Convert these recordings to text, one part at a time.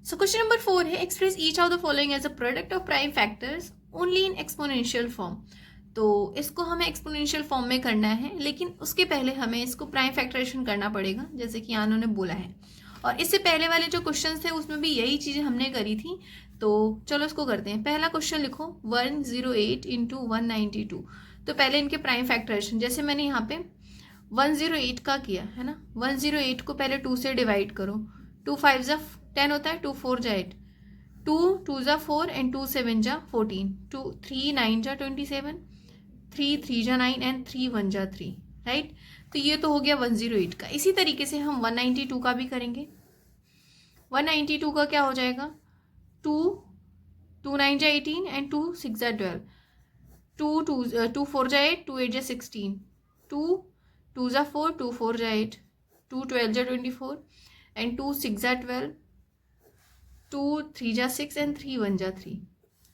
So question number 4 है express each of the following as a product of prime factors only in exponential form. तो इसको हमें exponential form में करना है, लेकिन उसके पहले हमें इसको प्राइम फैक्टराइजेशन करना पड़ेगा जैसे कि यहाँ उन्होंने बोला है। और इससे पहले वाले जो क्वेश्चन थे उसमें भी यही चीज़ें हमने करी थी। तो चलो इसको करते हैं। पहला क्वेश्चन लिखो 108 इंटू 192। तो पहले इनके प्राइम फैक्टराइजेशन, जैसे मैंने यहाँ पे 108 का किया है ना, 108 को पहले 2 से डिवाइड करो। 2 5 जा 10 होता है, 2 4 जा 8, 2 2 जा 4 एंड 2 7 जा 14, 2 3 9 जा 27, 3 3 जा 9 एंड 3 1 जा 3, राइट। तो ये तो हो गया 108 का। इसी तरीके से हम 192 का भी करेंगे। 192 का क्या हो जाएगा, 2 2 9 जा 18 एंड 2 6 जा 12, 2 4 जा 8, 2 8 जा 16, 2 2 जा 4, 2 4 जा 8, 2 12 जा 24 एंड 2 6 जा 12, 2 3 जा 6 एंड 3 1 जा 3,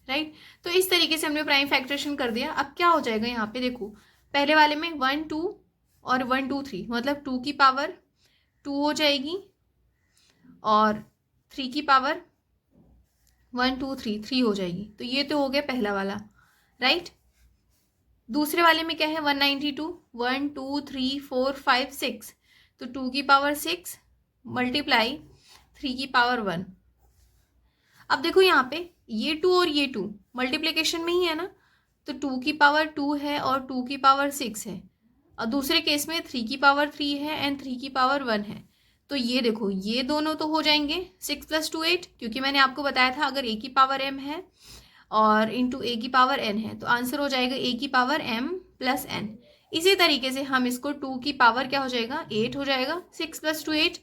राइट। तो इस तरीके से हमने प्राइम फैक्टरेशन कर दिया। अब क्या हो जाएगा यहाँ पे देखो, पहले वाले में 1 2 और 1 2 3, मतलब 2 की पावर 2 हो जाएगी और 3 की पावर 1 2 3 3 हो जाएगी। तो ये तो हो गया पहला वाला, राइट। दूसरे वाले में क्या है 192, 1 2 3 4 5 6, तो 2 की पावर 6 मल्टीप्लाई 3 की पावर 1। अब देखो यहाँ पे ये 2 और ये 2 मल्टीप्लिकेशन में ही है ना, तो 2 की पावर 2 है और 2 की पावर 6 है, और दूसरे केस में 3 की पावर 3 है एंड 3 की पावर 1 है। तो ये देखो ये दोनों तो हो जाएंगे 6 + 2 8, क्योंकि मैंने आपको बताया था अगर a की पावर m है और इंटू a की पावर n है तो आंसर हो जाएगा a की पावर m + n। इसी तरीके से हम इसको 2 की पावर क्या हो जाएगा 8 हो जाएगा, 6 + 2 8,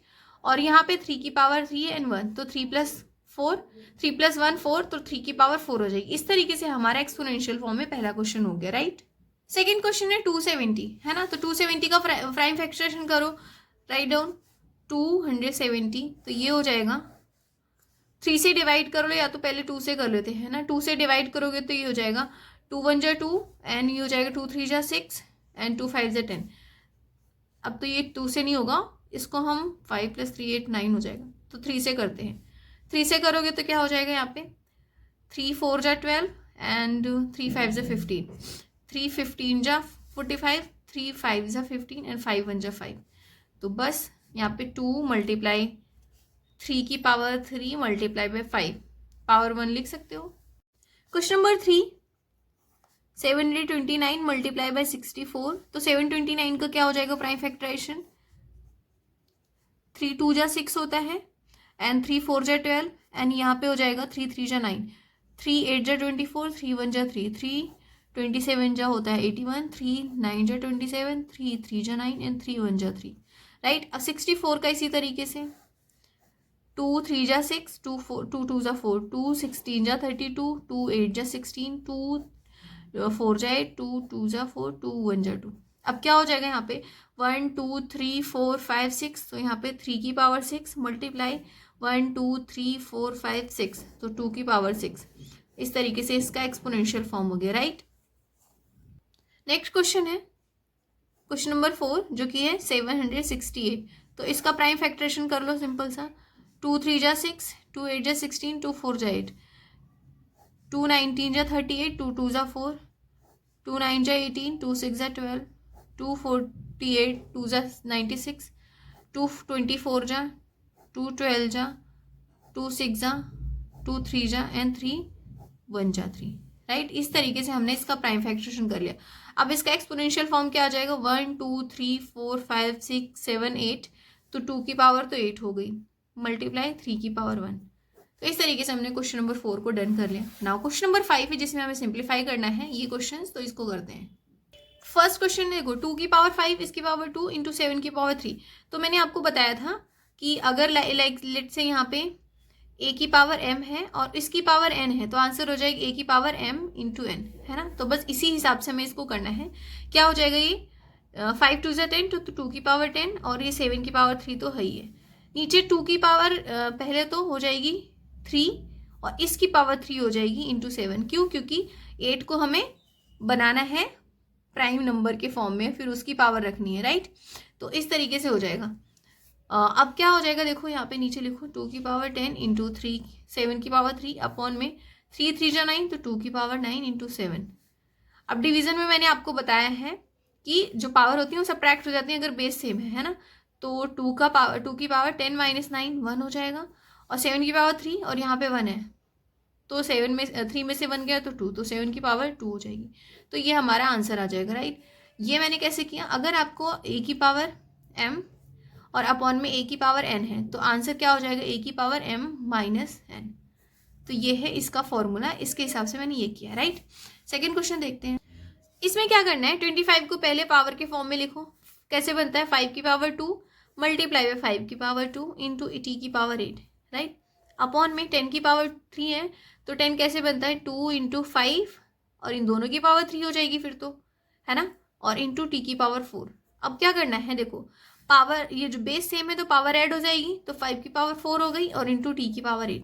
और यहाँ पे 3 की पावर 3 एंड 1, तो 3 + 4, 3 + 1 4, तो 3 की पावर 4 हो जाएगी। इस तरीके से हमारा एक्सपोनेंशियल फॉर्म में पहला क्वेश्चन हो गया, राइट। सेकेंड क्वेश्चन है 270, है ना। तो 270 का प्राइम फैक्टराइजेशन करो, राइट डाउन 270, तो ये हो जाएगा 3 से डिवाइड कर लो, या तो पहले 2 से कर लेते हैं ना। 2 से डिवाइड करोगे तो ये हो जाएगा 2 1 जा 2 एंड ये हो जाएगा 2 3 जा 6 एंड 2 5 जा 10। अब तो ये 2 से नहीं होगा, इसको हम 5 + 3 8 9 हो जाएगा, तो 3 से करते हैं। 3 से करोगे तो क्या हो जाएगा यहाँ पे 3 4 जा 12 एंड 3 5 जा 15, 3 15 जा 45, 3 5 जा 15 एंड 5 1 जा 5। तो बस यहाँ पे 2 मल्टीप्लाई 3 की पावर 3 मल्टीप्लाई बाय 5 पावर 1 लिख सकते हो। क्वेश्चन नंबर 3 729 मल्टीप्लाई बाय 64, तो 729 का क्या हो जाएगा प्राइम फैक्टराइजेशन, 3 2 जा 6 होता है एंड 3 4 जा 12 एंड यहाँ पे हो जाएगा 3 3 जा 9, 3 8 जा 24, 3 1 जा 3, 3 27 जा होता है 81, 3 9 जा 27, 3 3 जा 9 एंड 3 1 जा 3, राइट। अब 64 का इसी तरीके से 2 3 जा 6, 2 2 जा 4, 2 16 जा 32, 2 8 जा 16, 2 4 जा 8, 2 2 जा 4, 2 1 जा 2। अब क्या हो जाएगा यहाँ पे 1 2 3 4 5 6, तो यहाँ पे 3 की पावर 6 मल्टीप्लाई 1 2 3 4 5 6, तो 2 की पावर 6। इस तरीके से इसका एक्सपोनेंशियल फॉर्म हो गया, राइट। नेक्स्ट क्वेश्चन है क्वेश्चन नंबर 4 जो कि है 768। तो इसका प्राइम फैक्टरेशन कर लो सिंपल सा, 2 3 जा 6, 2 8 जा 16, 2 4 जा 8, 2 19 जा 38, 2 2 जा 4, 2 9 जा 18, 2 6 जा 12, 2 48, 2 जा 96, 2 24 जा, 2 12 जा, 2 6 जा, 2 3 जा एंड 3 1 जा 3, राइट। इस तरीके से हमने इसका प्राइम फैक्टरेशन कर लिया। अब इसका एक्सपोनेंशियल फॉर्म क्या आ जाएगा 1 2 3 4 5 6 7 8, तो 2 की पावर तो 8 हो गई मल्टीप्लाई 3 की पावर 1। तो इस तरीके से हमने क्वेश्चन नंबर 4 को डन कर लिया। नाउ क्वेश्चन नंबर 5 है जिसमें हमें सिंप्लीफाई करना है ये क्वेश्चन, तो इसको करते हैं। फर्स्ट क्वेश्चन देखो 2 की पावर 5 इसकी पावर 2 इंटू 7 की पावर 3। तो मैंने आपको बताया था कि अगर लाइक लेट से यहाँ पे a की पावर m है और इसकी पावर n है, तो आंसर हो जाएगा a की पावर m इंटू n, है ना। तो बस इसी हिसाब से हमें इसको करना है। क्या हो जाएगा ये 5 2 जा 10, तो 2 की पावर 10 और ये 7 की पावर 3 तो है ही है। नीचे 2 की पावर पहले तो हो जाएगी 3 और इसकी पावर 3 हो जाएगी इंटू 7। क्यों? क्योंकि 8 को हमें बनाना है प्राइम नंबर के फॉर्म में, फिर उसकी पावर रखनी है, राइट। तो इस तरीके से हो जाएगा अब क्या हो जाएगा, देखो यहाँ पे नीचे लिखो 2 की पावर 10 इंटू 3, 7 की पावर 3 अपॉन में 3 3 जा 9, तो 2 की पावर 9 इंटू 7। अब डिवीजन में मैंने आपको बताया है कि जो पावर होती है वो सबट्रैक्ट हो जाती है अगर बेस सेम है ना। तो 2 की पावर 10 माइनस 9 1 हो जाएगा, और 7 की पावर 3 और यहाँ पे 1 है, तो 7 में 3 में से 1 गया तो 2, तो 7 की पावर 2 हो जाएगी। तो ये हमारा आंसर आ जाएगा, राइट। ये मैंने कैसे किया, अगर आपको a की पावर m और अपॉन में a की पावर n है तो आंसर क्या हो जाएगा, a की पावर m माइनस n। तो ये है इसका फॉर्मूला, इसके हिसाब से मैंने ये किया, राइट। सेकेंड क्वेश्चन देखते हैं। इसमें क्या करना है, 25 को पहले पावर के फॉर्म में लिखो। कैसे बनता है, 5 की पावर 2 मल्टीप्लाई बाई 5 की पावर 2 इंटू टी की पावर 8, राइट। अपॉन में 10 की पावर 3 है, तो 10 कैसे बनता है, 2 इंटू 5 और इन दोनों की पावर 3 हो जाएगी फिर तो, है ना, और इंटू टी की पावर 4। अब क्या करना है, देखो पावर ये जो बेस सेम है तो पावर ऐड हो जाएगी, तो 5 की पावर 4 हो गई और इंटू टी की पावर 8।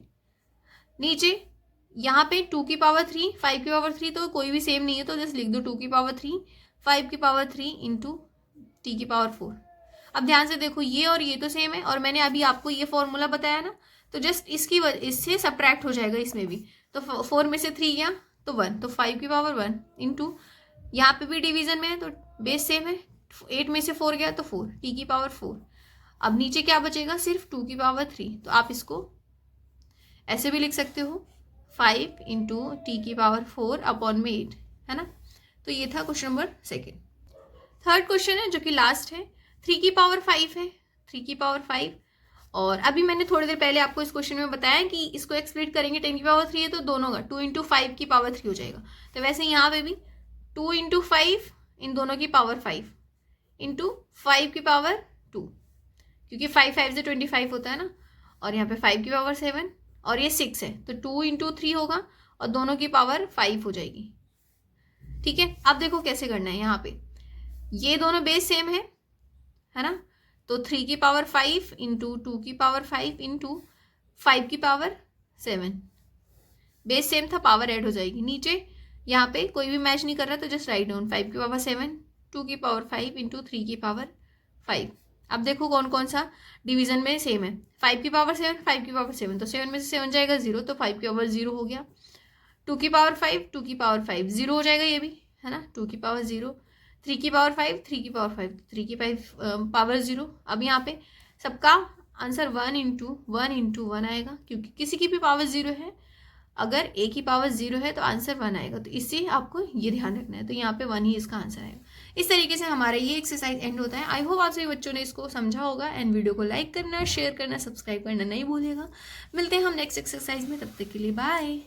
नीचे यहाँ पे 2 की पावर 3 5 की पावर 3 तो कोई भी सेम नहीं है, तो जस्ट लिख दो 2 की पावर 3 5 की पावर 3 इंटू टी की पावर 4। अब ध्यान से देखो ये और ये तो सेम है, और मैंने अभी आपको ये फॉर्मूला बताया ना, तो जस्ट इससे सब्ट्रैक्ट हो जाएगा इसमें भी। तो 4 में से 3 गया तो 1, तो 5 की पावर 1 इंटू यहाँ पे भी डिवीजन में है तो बेस सेम है, 8 में से 4 गया तो 4 टी की पावर 4। अब नीचे क्या बचेगा, सिर्फ 2 की पावर 3, तो आप इसको ऐसे भी लिख सकते हो 5 इंटू टी की पावर 4 अपॉन में 8, है ना। तो ये था question number second. Third question है जो कि लास्ट है, 3 की पावर 5 है, 3 की पावर 5। और अभी मैंने थोड़ी देर पहले आपको इस क्वेश्चन में बताया कि इसको एक्सप्लिट करेंगे, 10 की पावर 3 है तो दोनों का 2 इंटू 5 की पावर 3 हो जाएगा। तो वैसे यहाँ पे भी 2 इंटू 5 इन दोनों की पावर 5 इंटू 5 की पावर 2, क्योंकि 5 5 से 25 होता है ना, और यहाँ पे 5 की पावर 7 और ये 6 है, तो 2 इंटू 3 होगा और दोनों की पावर 5 हो जाएगी, ठीक है। अब देखो कैसे करना है, यहाँ पे ये दोनों बेस सेम है ना, तो 3 की पावर 5 इंटू 2 की पावर 5 इंटू 5 की पावर 7, बेस सेम था, पावर ऐड हो जाएगी। नीचे यहाँ पे कोई भी मैच नहीं कर रहा तो जस्ट राइट डाउन 5 की पावर 7 2 की पावर 5 इंटू 3 की पावर 5। अब देखो कौन कौन सा डिवीजन में सेम है, 5 की पावर 7 5 की पावर 7, तो 7 में से 7 जाएगा 0, तो 5 की पावर 0 हो गया। 2 की पावर 5 2 की पावर 5 0 हो जाएगा ये भी, है ना, 2 की पावर 0। 3 की पावर 5 3 की पावर 5 3 की पावर 0। अब यहाँ पे सबका आंसर 1 इंटू 1 आएगा, क्योंकि किसी की भी पावर 0 है, अगर ए की पावर 0 है तो आंसर 1 आएगा, तो इससे आपको ये ध्यान रखना है। तो यहाँ पे 1 ही इसका आंसर आएगा। इस तरीके से हमारा ये एक्सरसाइज एंड होता है। आई होप आप सभी बच्चों ने इसको समझा होगा, एंड वीडियो को लाइक करना, शेयर करना, सब्सक्राइब करना नहीं भूलिएगा। मिलते हैं हम नेक्स्ट एक्सरसाइज में, तब तक के लिए बाय।